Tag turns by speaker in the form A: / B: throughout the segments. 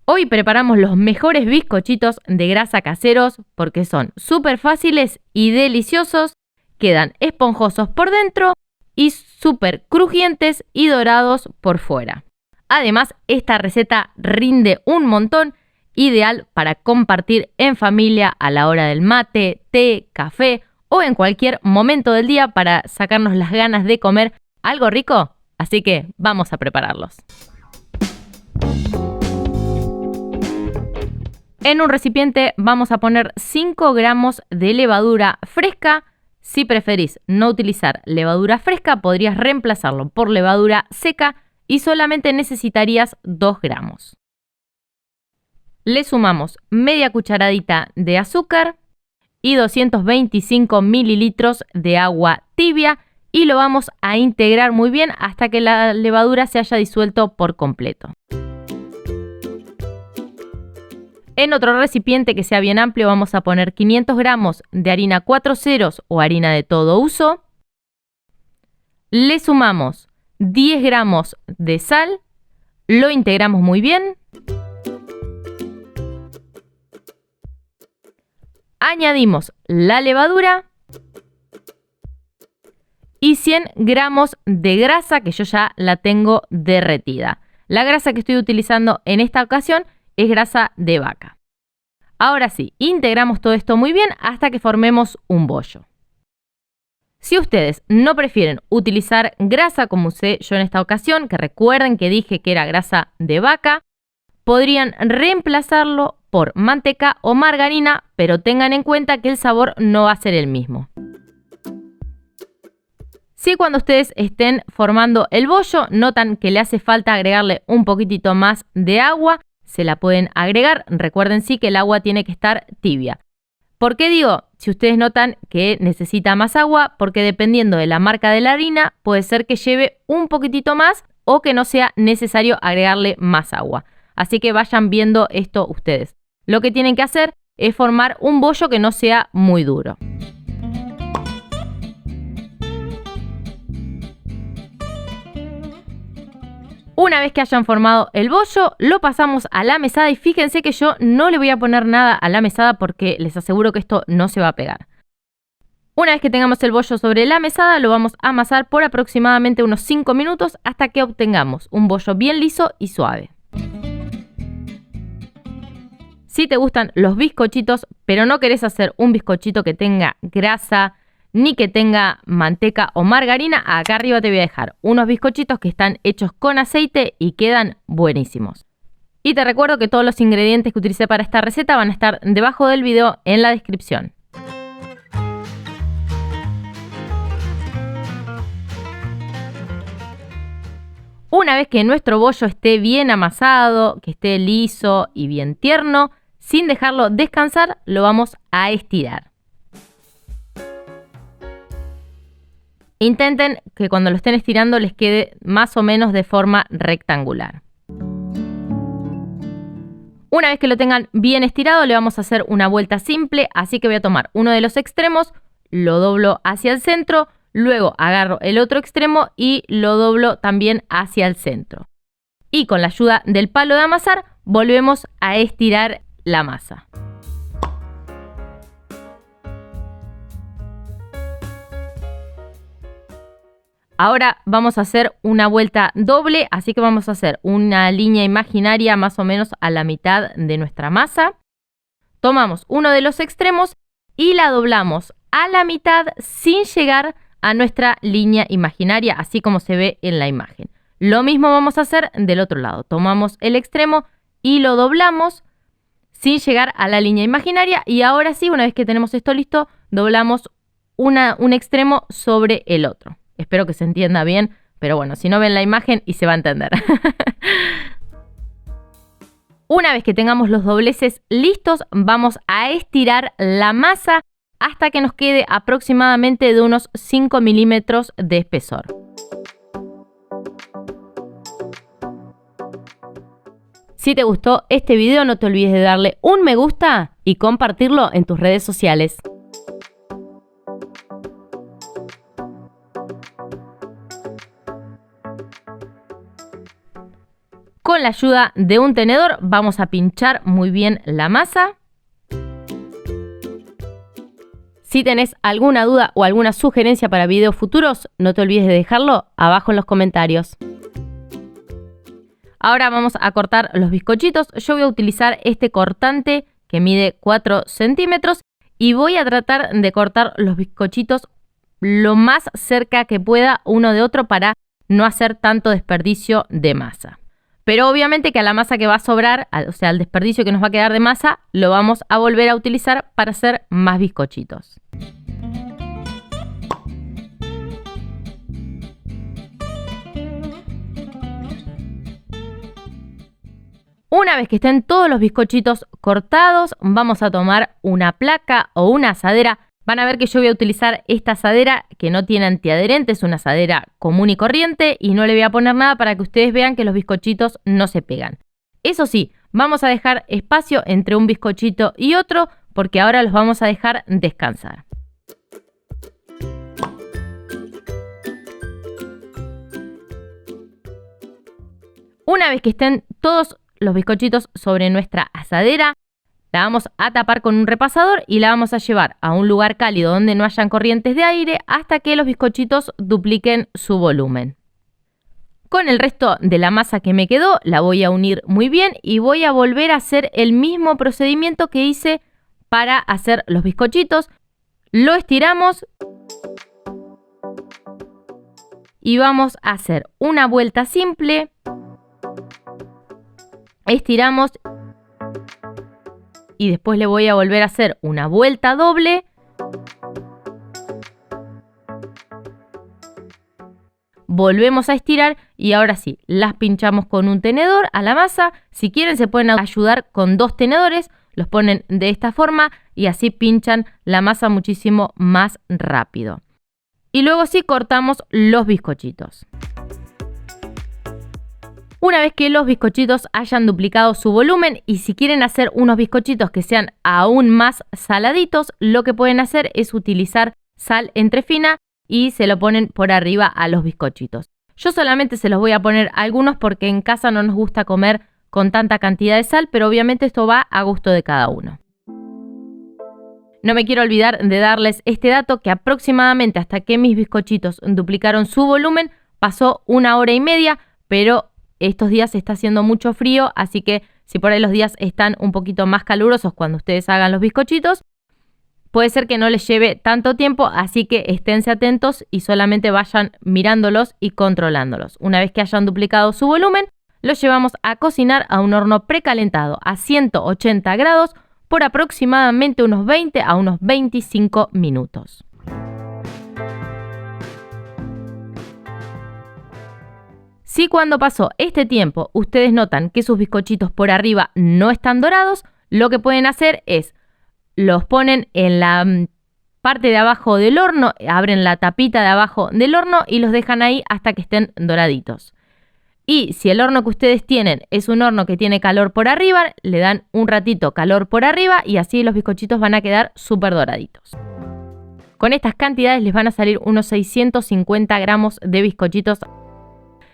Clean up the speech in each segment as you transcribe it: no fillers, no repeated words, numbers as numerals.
A: Hoy preparamos los mejores bizcochitos de grasa caseros porque son súper fáciles y deliciosos, quedan esponjosos por dentro y súper crujientes y dorados por fuera. Además, esta receta rinde un montón, ideal para compartir en familia a la hora del mate, té, café o en cualquier momento del día para sacarnos las ganas de comer algo rico. Así que vamos a prepararlos. En un recipiente vamos a poner 5 gramos de levadura fresca. Si preferís no utilizar levadura fresca, podrías reemplazarlo por levadura seca y solamente necesitarías 2 gramos. Le sumamos media cucharadita de azúcar y 225 mililitros de agua tibia y lo vamos a integrar muy bien hasta que la levadura se haya disuelto por completo. En otro recipiente que sea bien amplio vamos a poner 500 gramos de harina 4 ceros o harina de todo uso. Le sumamos 10 gramos de sal, lo integramos muy bien. Añadimos la levadura y 100 gramos de grasa que yo ya la tengo derretida. La grasa que estoy utilizando en esta ocasión es grasa de vaca. Ahora sí, integramos todo esto muy bien hasta que formemos un bollo. Si ustedes no prefieren utilizar grasa como usé yo en esta ocasión, que recuerden que dije que era grasa de vaca, podrían reemplazarlo por manteca o margarina, pero tengan en cuenta que el sabor no va a ser el mismo. Si cuando ustedes estén formando el bollo notan que le hace falta agregarle un poquitito más de agua, se la pueden agregar. Recuerden sí que el agua tiene que estar tibia. ¿Por qué digo? Si ustedes notan que necesita más agua, porque dependiendo de la marca de la harina, puede ser que lleve un poquitito más o que no sea necesario agregarle más agua. Así que vayan viendo esto ustedes. Lo que tienen que hacer es formar un bollo que no sea muy duro. Una vez que hayan formado el bollo, lo pasamos a la mesada y fíjense que yo no le voy a poner nada a la mesada porque les aseguro que esto no se va a pegar. Una vez que tengamos el bollo sobre la mesada, lo vamos a amasar por aproximadamente unos 5 minutos hasta que obtengamos un bollo bien liso y suave. Si te gustan los bizcochitos, pero no querés hacer un bizcochito que tenga grasa, ni que tenga manteca o margarina, acá arriba te voy a dejar unos bizcochitos que están hechos con aceite y quedan buenísimos. Y te recuerdo que todos los ingredientes que utilicé para esta receta van a estar debajo del video en la descripción. Una vez que nuestro bollo esté bien amasado, que esté liso y bien tierno, sin dejarlo descansar, lo vamos a estirar. Intenten que cuando lo estén estirando les quede más o menos de forma rectangular. Una vez que lo tengan bien estirado, le vamos a hacer una vuelta simple, así que voy a tomar uno de los extremos, lo doblo hacia el centro, luego agarro el otro extremo y lo doblo también hacia el centro. Y con la ayuda del palo de amasar, volvemos a estirar la masa. Ahora vamos a hacer una vuelta doble, así que vamos a hacer una línea imaginaria más o menos a la mitad de nuestra masa. Tomamos uno de los extremos y la doblamos a la mitad sin llegar a nuestra línea imaginaria, así como se ve en la imagen. Lo mismo vamos a hacer del otro lado. Tomamos el extremo y lo doblamos sin llegar a la línea imaginaria. Y ahora sí, una vez que tenemos esto listo, doblamos un extremo sobre el otro. Espero que se entienda bien, pero bueno, si no ven la imagen y se va a entender. Una vez que tengamos los dobleces listos, vamos a estirar la masa hasta que nos quede aproximadamente de unos 5 milímetros de espesor. Si te gustó este video, no te olvides de darle un me gusta y compartirlo en tus redes sociales. Con la ayuda de un tenedor vamos a pinchar muy bien la masa. Si tenés alguna duda o alguna sugerencia para videos futuros, no te olvides de dejarlo abajo en los comentarios. Ahora vamos a cortar los bizcochitos. Yo voy a utilizar este cortante que mide 4 centímetros y voy a tratar de cortar los bizcochitos lo más cerca que pueda uno de otro para no hacer tanto desperdicio de masa. Pero obviamente que a la masa que va a sobrar, o sea, al desperdicio que nos va a quedar de masa, lo vamos a volver a utilizar para hacer más bizcochitos. Una vez que estén todos los bizcochitos cortados, vamos a tomar una placa o una asadera. Van a ver que yo voy a utilizar esta asadera que no tiene antiadherente, es una asadera común y corriente y no le voy a poner nada para que ustedes vean que los bizcochitos no se pegan. Eso sí, vamos a dejar espacio entre un bizcochito y otro porque ahora los vamos a dejar descansar. Una vez que estén todos los bizcochitos sobre nuestra asadera, la vamos a tapar con un repasador y la vamos a llevar a un lugar cálido donde no hayan corrientes de aire hasta que los bizcochitos dupliquen su volumen. Con el resto de la masa que me quedó la voy a unir muy bien y voy a volver a hacer el mismo procedimiento que hice para hacer los bizcochitos. Lo estiramos y vamos a hacer una vuelta simple. Estiramos y después le voy a volver a hacer una vuelta doble. Volvemos a estirar y ahora sí, las pinchamos con un tenedor a la masa. Si quieren se pueden ayudar con 2 tenedores, los ponen de esta forma y así pinchan la masa muchísimo más rápido. Y luego sí cortamos los bizcochitos. Una vez que los bizcochitos hayan duplicado su volumen y si quieren hacer unos bizcochitos que sean aún más saladitos, lo que pueden hacer es utilizar sal entrefina y se lo ponen por arriba a los bizcochitos. Yo solamente se los voy a poner algunos porque en casa no nos gusta comer con tanta cantidad de sal, pero obviamente esto va a gusto de cada uno. No me quiero olvidar de darles este dato que aproximadamente hasta que mis bizcochitos duplicaron su volumen pasó 1 hora y media, pero estos días está haciendo mucho frío, así que si por ahí los días están un poquito más calurosos cuando ustedes hagan los bizcochitos, puede ser que no les lleve tanto tiempo, así que esténse atentos y solamente vayan mirándolos y controlándolos. Una vez que hayan duplicado su volumen, los llevamos a cocinar a un horno precalentado a 180 grados por aproximadamente unos 20 a unos 25 minutos. Si cuando pasó este tiempo ustedes notan que sus bizcochitos por arriba no están dorados, lo que pueden hacer es los ponen en la parte de abajo del horno, abren la tapita de abajo del horno y los dejan ahí hasta que estén doraditos. Y si el horno que ustedes tienen es un horno que tiene calor por arriba, le dan un ratito calor por arriba y así los bizcochitos van a quedar súper doraditos. Con estas cantidades les van a salir unos 650 gramos de bizcochitos.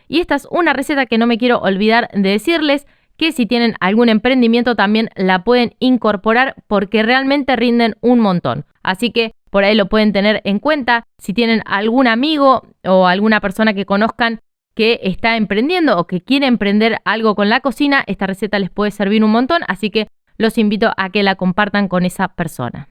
A: Y esta es una receta que no me quiero olvidar de decirles, que si tienen algún emprendimiento también la pueden incorporar porque realmente rinden un montón. Así que por ahí lo pueden tener en cuenta. Si tienen algún amigo o alguna persona que conozcan que está emprendiendo o que quiere emprender algo con la cocina, esta receta les puede servir un montón, así que los invito a que la compartan con esa persona.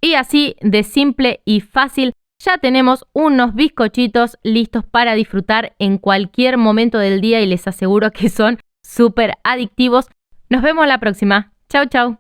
A: Y así de simple y fácil ya tenemos unos bizcochitos listos para disfrutar en cualquier momento del día y les aseguro que son súper adictivos. Nos vemos la próxima. Chau, chau.